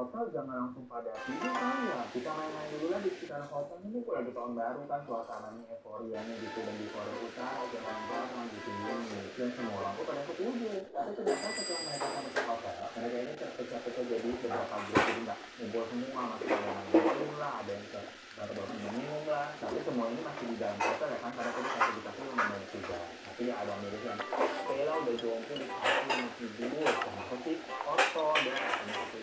Hotel jangan langsung pada tidur kan ya, kita main-main dulu lah di sekitar hotel ini. Kok lagi tahun baru kan, suasananya euforianya gitu, dan di Korea Utara jalan-jalan gitu ini, dan semua orang tuh pada setuju. Tapi ternyata setelah mereka sampai ke hotel, mereka ini terpecah-pecah jadi beberapa grup, jadi nggak ngumpul semua, masih ada yang minum lah, ada yang baru-baru minum lah, tapi semua ini masih di dalam hotel ya kan, karena tadi fasilitasnya lumayan juga. Tapi ya ada miris yang Stella udah jongkok di kasur mau tidur, kenapa sih kotor dia gitu.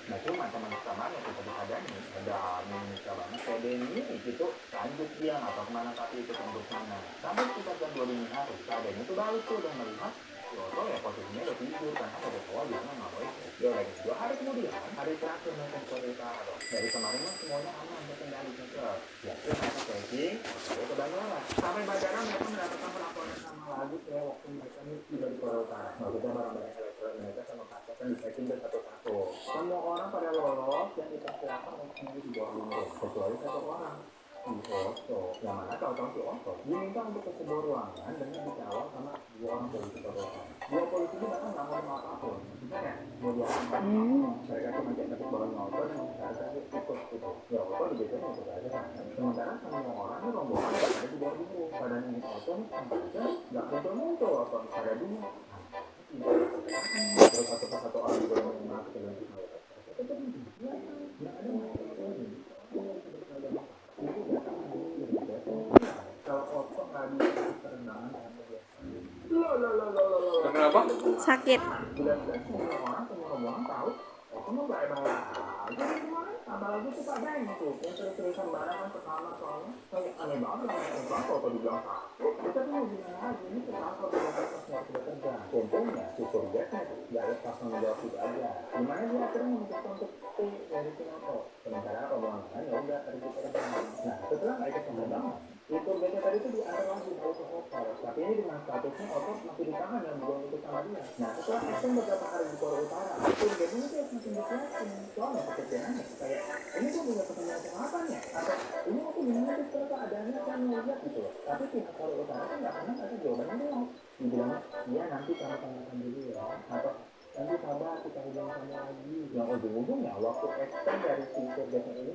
Nah cuma teman samanya kita adanya ada Indonesia banget kayak Denny gitu, lanjut siang atau kemana tapi itu untuk sana sampai sekitar jam 2 dini hari keadaannya itu balik tuh dan melihat si Otto ya posisinya udah tidur karena ada cowok yang nggak boleh. Ya lagi 2 hari kemudian, hari terakhir mereka cerita dari kemarin kan semuanya aman terkendali cocok. Ya terus mereka packing sampai ke bandara, sampai bandara mereka mendapatkan perlakuan yang sama lagi kayak waktu mereka tiba di Korea Utara. Maksudnya barang-barang elektronik mereka sama kaca kan di packing satu-satu. Semua orang pada lolos dan dipersilakan untuk di bawah lima kecuali satu orang, si Otto. Yang mana tahu-tahu si Otto diminta untuk ke sebuah ruangan dengan dikawal sama 2 orang polisi Korea. 2 polisi ini bahkan nggak ngomong apapun, maksudnya ya mau diapakan mereka cuma kayak ketuk balon ngobrol dan menghargai ikut gitu. Ya Otto dibikin ikut aja kan. Sementara semua orang ini rombongan ada di bawah lima. Badan ini Otto nih sampai nggak muncul-muncul Otto pada dunia. Terus satu orang juga yang masuk ke dalam Kenapa? sakit. Apalagi tuh Pak Beng tuh yang terus-terusan barang kan pertama soalnya kayak aneh banget lah kalau dibilang sakit kita tuh mau gimana lagi ini kenapa pas nggak sudah kerja untungnya si Surgetnya nggak lepas menjawab itu aja gimana dia akhirnya memutuskan untuk stay dari Singapura sementara rombongan ya udah tadi kita kerja. Nah setelah nggak ikut penerbangan itu Surgetnya tadi tuh diantar lagi bawa ke hotel tapi ini dengan statusnya Otto masih ditahan dan belum ikut sama dia. Nah setelah acting beberapa hari di Korea Utara Surgetnya itu harus makin disiapin soalnya pekerjaannya kayak ini tuh punya ketemu apa ya atau ini aku gimana sih sekarang keadaannya kan ngeliat gitu loh tapi pihak Korea Utara kan nggak pernah ada jawabannya dong dibilangnya iya nanti kamu tanyakan dulu ya atau nanti sabar kita hubungi kamu lagi yang ujung-ujungnya waktu extend dari si surgetnya ini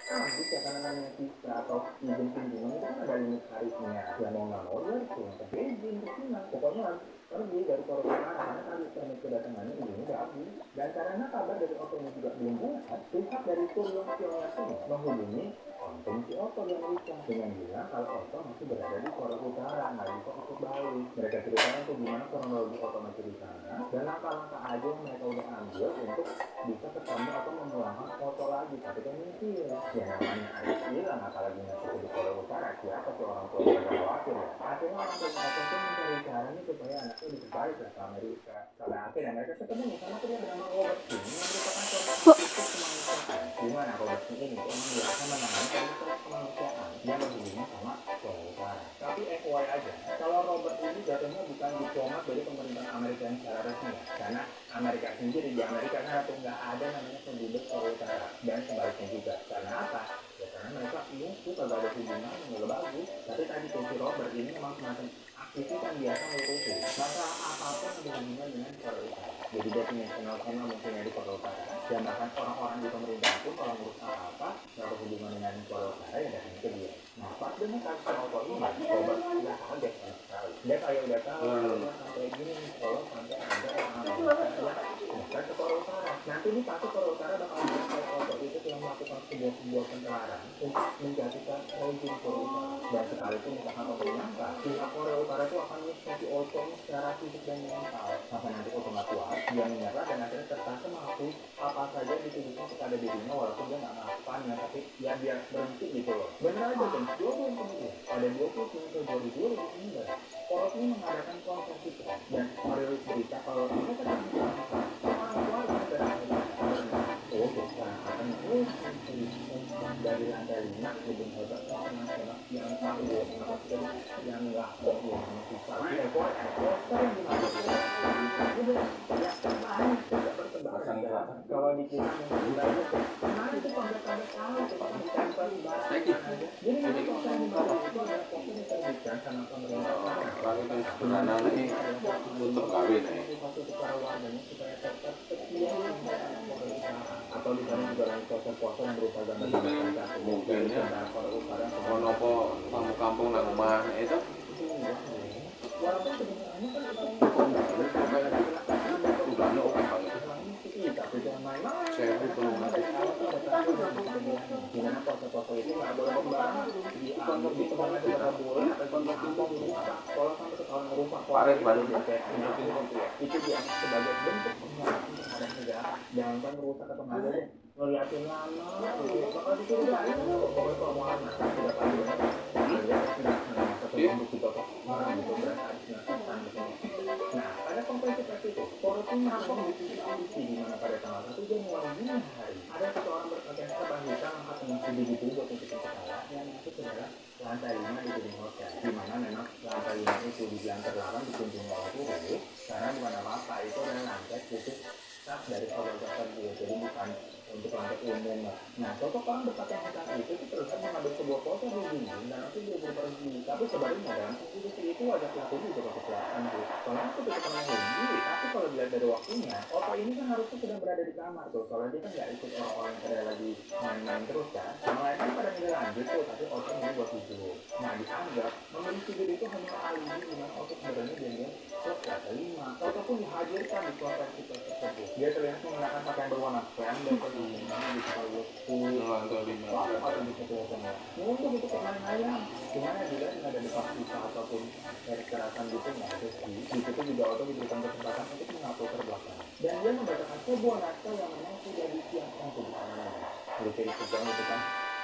habis ya karena namanya visa atau izin kunjungan itu kan ada limit harinya ya mau nggak mau dia harus pulang ke Beijing ke China pokoknya harus pergi dari Korea Utara karena tadi permit kedatangannya ini udah habis dan karena kabar dari Otto yang juga belum bulat pihak dari Korea ini menghubungi konten si Otto yang nikah dengan bilang kalau Otto masih berada di Korea Utara nggak bisa ikut balik. Mereka ceritanya tuh gimana kronologi Otto masih di sana dan langkah-langkah aja yang mereka udah ambil untuk bisa ketemu atau memulangkan Otto lagi tapi kan mungkin ya namanya adik hilang apalagi masih di Korea Utara siapa sih orang tua yang khawatir ya akhirnya orang tua Otto tuh mencari cara nih supaya anaknya bisa balik ke Amerika sampai akhirnya mereka ketemu sama pria bernama Robert King yang merupakan seorang aktivis kemanusiaan gimana Robert King ini emang biasa menangani kasus kemanusiaan yang berhubungan sama Korea Utara tapi FYI aja kalau Robert ini jatuhnya bukan diplomat dari pemerintahan Amerika yang secara resmi ya karena Amerika sendiri di Amerika kan tuh nggak ada namanya penduduk Korea Utara dan sebaliknya juga karena apa ya karena mereka ini tuh kagak ada hubungan yang nggak bagus tapi tadi tuh si Robert ini memang semacam aktivis yang biasa ngurusin masalah apapun yang berhubungan dengan Korea Utara jadi dia punya channel mungkin di Korea Utara dan bahkan orang-orang di pemerintah pun kalau ngurus apa-apa yang berhubungan dengan Korea Utara ya datang ke dia. Nah pas dengan kasus Otto ini Robert nggak kaget sama sekali dia kayak udah tahu sampai gini kalau sampai ada orang Amerika yang datang ke Korea Utara nanti ini pasti Korea Utara bakal bilang kalau Otto itu telah melakukan sebuah pencemaran untuk menjadikan rezim Korea Utara dan sekalipun misalkan Otto menyangka pihak Korea Utara itu akan menyiksa Otto secara fisik dan mental sampai nanti Otto nggak kuat dia menyerah dan akhirnya terpaksa mengakui apa saja dituduhkan kepada dirinya walaupun dia nggak melakukannya tapi ya biar berhenti gitu loh benar aja kan 2 bulan kemudian pada 29 Februari 2009 Poros ini mengadakan konferensi pers dan merilis berita kalau mereka akan melakukan orang tua dan oh sekarang akan dari lantai 5 gedung hotel internasional yang tahu yang nggak bisa poster yang dimana kalau di kita nah itu tanda-tanda tahu jadi nanti poster yang dimana itu ada poster yang terbitkan sama pemerintah Kalau kan sebenarnya ini untuk kawin nih. supaya tetap setia kalau di sana juga ada proses puasa yang berupa gambar satu. Mungkinnya Korea Utara ono apa tamu kampung nang omah itu walaupun sebenarnya kan udahnya oke banget. tapi jangan main-main. Saya belum ngerti. Gimana foto-foto itu nggak boleh kembang diambil di tempat aja nggak boleh atau di kampung rusak kalau sampai ketahuan rusak Paret balik ya kayak itu dianggap sebagai bentuk penghinaan terhadap negara jangan merusak atau nggak ada ngeliatin lama gitu bakal dicurigain pokoknya kalau mau anak tidak tahu ya satu untuk kita marah gitu berarti harus dilakukan gitu. Nah pada konferensi pers itu korupsi masuk di audisi di mana pada tanggal 1 Januari dini hari ada satu orang berpakaian serba hitam angkat dengan CD itu buat nutupin kepala yang masuk adalah lantai 5 di gedung hotel di mana memang lantai 5 itu dibilang terlarang dikunjungi oleh turis karena bukan apa-apa itu adalah lantai khusus staff dari organisasi jadi bukan untuk lantai umum. Nah, sosok orang berpakaian hitam itu terlihat mengambil sebuah foto di dinding dan nanti dia pergi. Tapi sebenarnya dalam posisi itu wajah pelaku juga kecelakaan tuh. Soalnya aku tidak pernah lagi. Tapi kalau dilihat dari waktunya, foto ini kan harusnya sedang berada di kamar tuh. Soalnya dia kan nggak ikut orang-orang yang pada lagi main-main terus kan. Yang lain kan pada nggak lanjut tuh, tapi foto ini buat video. Nah, dianggap memiliki video itu hanya alibi di mana foto sebenarnya dia klub kata 5. Foto pun dihadirkan di konferensi tersebut. Dia terlihat mengenakan pakaian berwarna krem dan lantai 5. untuk itu pemain ayam gimana juga tidak ada dipaksa ataupun dari kekerasan gitu nggak ada sih di situ juga auto diberikan kesempatan untuk mengatur terbelakang dan dia membacakan sebuah naskah yang memang sudah disiapkan tuh di sana jadi sedang itu kan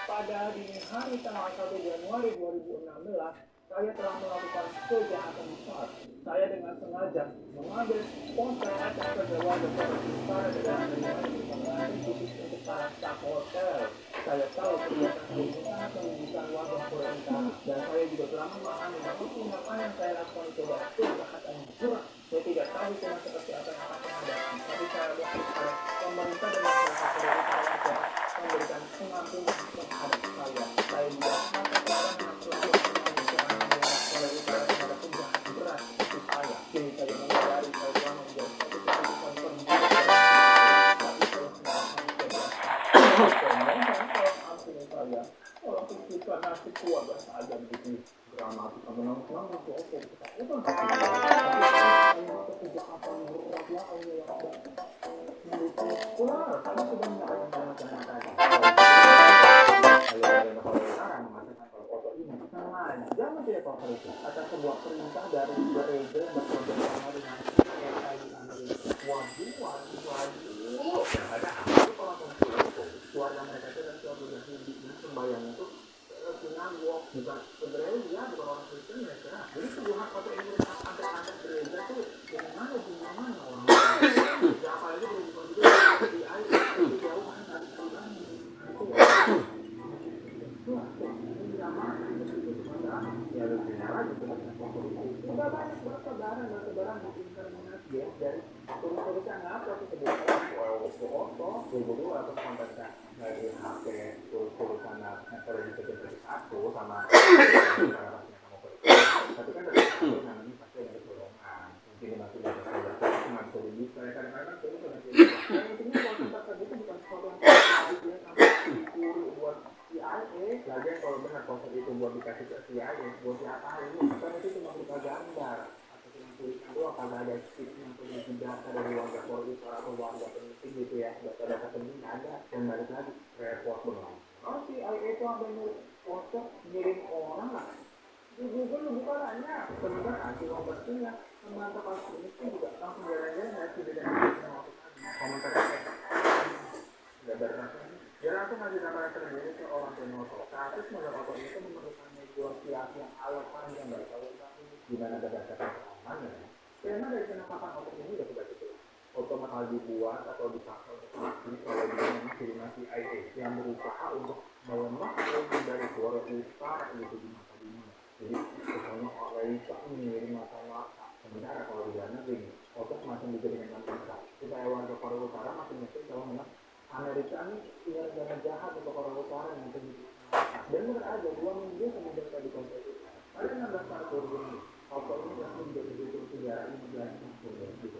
pada dini hari tanggal 1 Januari 2016 saya telah melakukan kejahatan besar. Saya dengan sengaja mengambil sponsor atas pegawai besar para dengan mengenai khusus untuk para staf hotel. Saya tahu kegiatan ini sangat merugikan warga Korea Utara dan saya juga telah memahami bahwa tindakan yang saya lakukan itu adalah kejahatan yang berat. Saya tidak tahu cuma seperti apa yang akan menghadapi, tapi saya berharap pada pemerintah dan masyarakat Korea Utara memberikan pengampunan terhadap saya. Saya juga mengatakan hak selalu Korea Utara terhadap penjahat berat seperti saya. Jadi saya menyadari saya telah menjadi satu keputusan terburuk tapi saya sedang tolong ampuni saya. Tolong pikirkan nasib keluarga saja begitu dramatis sampai nangis-nangis itu oke. Itu kan tapi saya kejahatan berat ya Allah ya Allah. Ular, kami sudah menyampaikan pernyataan tadi. Kalau sekarang mengatakan kalau foto ini sengaja menjadi itu atas sebuah perintah dari gereja yang bekerja sama dengan PKI di Amerika. Waduh. Ada apa orang kumpul itu? Keluarga mereka itu dan keluarga Yahudi ini sembahyang itu sinagog bukan sebenarnya dia bukan orang Kristen mereka. Jadi tuduhan foto ini mereka angkat gereja tuh dari mana orang ya apalagi bukan juga di air itu jauh kan dari Tuhan itu ya lucunya lagi udah banyak berkebaran di internet ya dari turis-turis yang ngapa tuh sebuah foto 2002 terus konten dari HP tulisan yang di satu sama tapi kan dari namanya pasti ada kecolongan mungkin masih ada kecolongan nggak bisa dibuka ya kadang-kadang itu yang intinya kalau kita tadi itu bukan sesuatu yang dia sampai dicuri buat CIA lagi kalau benar konsep itu buat dikasih ke CIA buat siapa ini kan itu cuma berupa gambar atau cuma tulisan doang karena ada sticknya atau data dari warga Korea Utara atau warga penting gitu ya data-data penting ada dan balik lagi report benar CIA itu ada konsep ngirim orang lah di Google lu buka nanya sebentar anti obatnya memantau kasus ini pun juga langsung jalan-jalan dari sini dan komentar nggak berasanya dia langsung ngasih gambaran sendiri ke orang Penoso kasus modal otot itu memerlukan negosiasi yang alat panjang dari tahu gimana berdasarkan pengalamannya karena dari penangkapan otot ini udah sudah gitu otot bakal dibuat atau dipaksa untuk mati kalau dia memang kirimasi CIA yang berusaha untuk melemah dari Korea Utara gitu di masa dunia jadi misalnya Amerika mengirim mata-mata sementara kalau di luar negeri otot masih dijadikan mata supaya warga Korea Utara makin yakin kalau memang Amerika ini punya negara jahat untuk Korea Utara yang menjadi dan benar aja 2 minggu kemudian tadi konferensi pada 16 Maret 2000 otot ini langsung menjadi sejarah 15 tahun gitu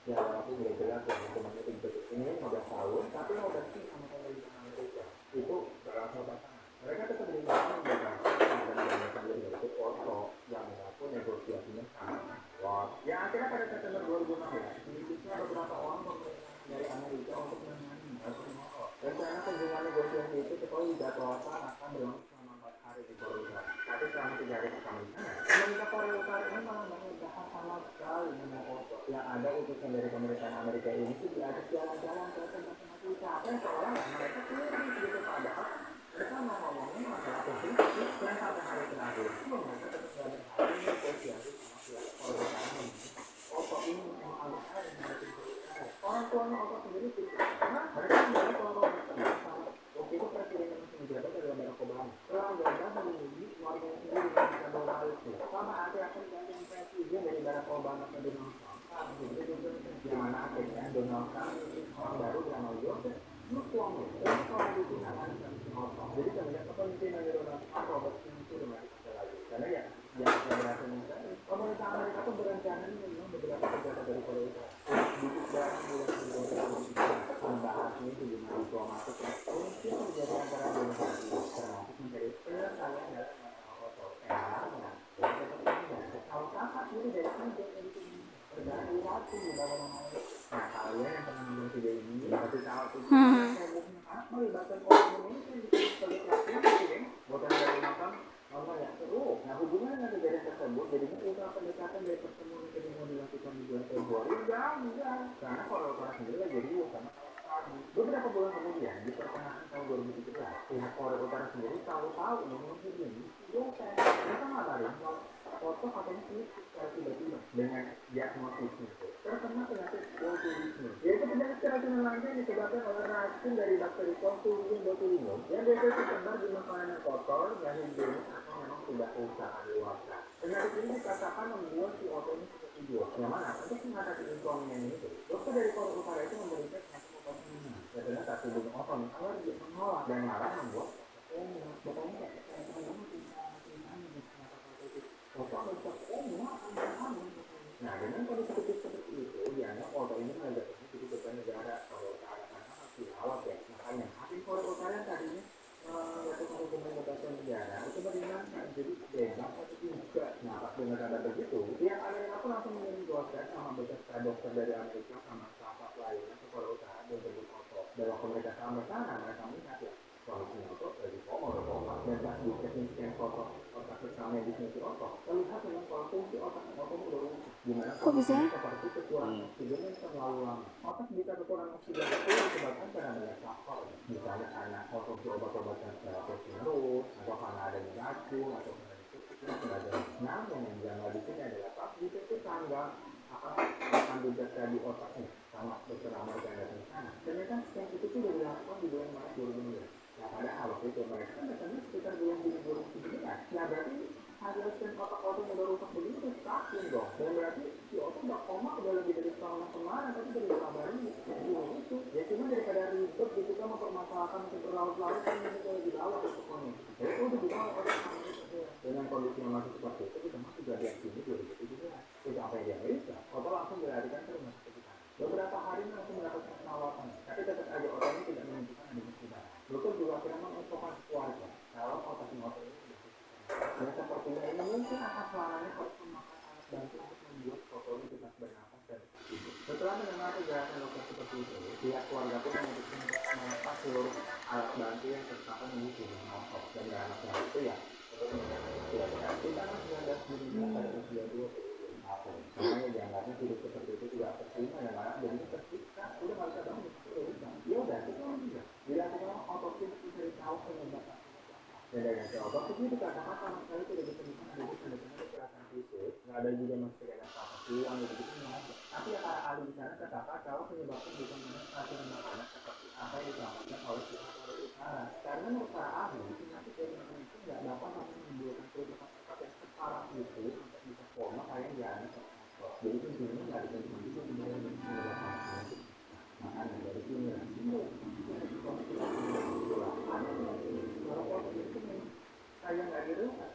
ya walaupun udah jelas ya hukumannya itu ini 15 tahun, tapi mau ganti sama pemerintah Amerika. Itu berasal pasangan. Mereka tetap berusaha membedakan dan yaitu Oslo yang mengaku negosiasinya sangat kuat. Ya akhirnya pada September 2016, sedikitnya beberapa orang pemerintah dari Amerika untuk menangani masalah. Rencana kunjungan negosiasi itu ketahui dijadwalkan akan berlangsung selama 4 hari di Korea Utara. Tapi selama 3 hari pertama di sana, pemerintah Korea Utara ini malah mengucapkan sama sekali dengan Oslo. Yang ada utusan dari pemerintahan Amerika ini tuh diajak jalan-jalan ke tempat-tempat wisata seolah mereka keliling gitu, padahal mereka mau ngomongin masalah posisi dan sampai hari terakhir itu mereka tetap berada di negosiasi sama pihak Korea Utara. Oslo ini memang agak aneh menghadapi orang tuanya Oslo sendiri tidak, karena mereka menjadi kalau waktu itu presiden yang masih menjabat adalah Barack Obama. Setelah gagal melindungi warga sendiri dengan Kamala Harris, sama akhir-akhir ganti presiden dari Barack Obama ke Donald Trump. Yang mana akhirnya Donald Trump orang baru bernama Joseph Nutuang. Ini kalau bikin akan jadi semenjak kepemimpinan Donald Trump, Robert itu dengan lagi. Karena ya yang berhasil mencari pemerintah Amerika itu berencana memang beberapa pejabat dari Korea Utara duduk bareng bulan Februari membahas ini hubungan diplomatik yang mungkin terjadi antara dua negara itu, termasuk mencari penyelesaian dalam masalah otot. Kalau kakak itu dari aja itu terjadi waktu di dalam namanya. Nah kalian yang pernah nonton video ini pasti tahu tuh melibatkan orang Indonesia di sebagai pelaku presiden bukan dari nonton ya seru. Nah hubungan dengan kejadian tersebut jadinya usaha pendekatan dari pertemuan yang kedua dilakukan di bulan Februari enggak karena Korea Utara sendiri lagi ribut sama beberapa bulan kemudian di pertengahan tahun 2017 pihak Korea Utara sendiri tahu-tahu menghubungi Joseph. Mereka ngabarin kalau foto katanya secara tiba-tiba dengan diagnosisnya terkena penyakit botulisme, yaitu penyakit keracunan langka yang disebabkan oleh racun dari bakteri Clostridium botulinum yang biasanya tersebar di makanan yang kotor, yang higienis atau memang tidak usah dewasa. Penyakit ini dikatakan membuat si otot ini seperti bios. Yang mana untuk mengatasi insomnia ini, dokter dari Korea Utara itu memberikan satu obat ini. Karena tak tubuh otot alergi menolak dan marah membuat botolnya nah dengan kondisi seperti itu dianggap Korea ini menjadi jadi beban negara Korea Utara karena masih lawak ya. Makanya hakim Korea Utara tadinya melakukan hukuman bebas penjara itu meringankan jadi bebas atau tidak. Nah pas dengar kata begitu pihak Amerika pun langsung mengirim dosen sama beberapa dokter dari Amerika sama staf lainnya ke Korea Utara dan jemput Oto. Dan waktu mereka sampai sana mereka melihat ya kondisinya Oto lagi koma dan pas dicek scan foto otak bersama medisnya si Oto terlihat memang kalau fungsi otak Oto udah rusak. Gimana kok bisa seperti kekurangan oksigen yang terlalu lama. Otak bisa kekurangan oksigen itu disebabkan karena banyak faktor, misalnya karena konsumsi obat-obatan secara terus atau karena adanya racun atau karena itu dan sebagainya. Namun yang jangan di sini adalah pas itu tanggal akan dijaga di otaknya sama dokter Amerika yang datang ke sana. Ternyata yang itu sudah dilakukan di bulan Maret 2019. Nah padahal waktu itu mereka datangnya sekitar bulan Juni 2017. Nah berarti hasil scan otak-otak yang udah rusak begini terus tahun dong. Dan berarti si otak udah koma udah lebih dari setahun yang kemarin tapi baru dikabarin itu. Ya cuma daripada ribet gitu kan mempermasalahkan untuk berlarut-larut kan ini lebih bawah resikonya. Jadi udah dibawa otak dengan kondisi yang masih seperti itu kita masih jadi yang sini 2017. Itu apa yang di Amerika? Otak langsung dilarikan ke rumah sakit. Beberapa hari langsung mendapatkan perawatan, tapi tetap aja otaknya tidak menunjukkan adanya perubahan. Dokter juga akhirnya menginfokan keluarga kalau otak otak ini dan sepertinya ini mungkin akan selamanya harus memakan alat bantu untuk membuat fotonya tetap bernapas dan tidur. Setelah mendengar penjelasan dokter seperti itu, pihak keluarga pun memutuskan untuk melepas seluruh alat bantu yang terpapar di tubuh Oto dan anaknya itu ya. Kita kan 19 Juni pada usia 20 tahun. Makanya dianggapnya hidup seperti itu tidak terima dan malah jadinya tersiksa. Udah nggak bisa bangun, ya udah itu juga dilakukan otopsi untuk mencari tahu penyebab. Dan dari hasil otopsi itu dikatakan sama sekali tidak ditemukan adanya tanda-tanda kekerasan fisik, nggak ada juga masih ada apa-apa uang gitu nggak ada. Tapi ya para ahli di sana katakan kalau penyebabnya bukan dengan keracunan makanan seperti apa yang diselamatkan oleh pihak Korea Utara. Karena menurut para ahli penyakit dari makanan itu nggak dapat menimbulkan kerusakan otak yang separah itu sampai bisa koma kayak diabetes. Jadi intinya nggak ada juga sebenarnya menyebabkan penyakit makanan dari sini. Kayak nggak dirusak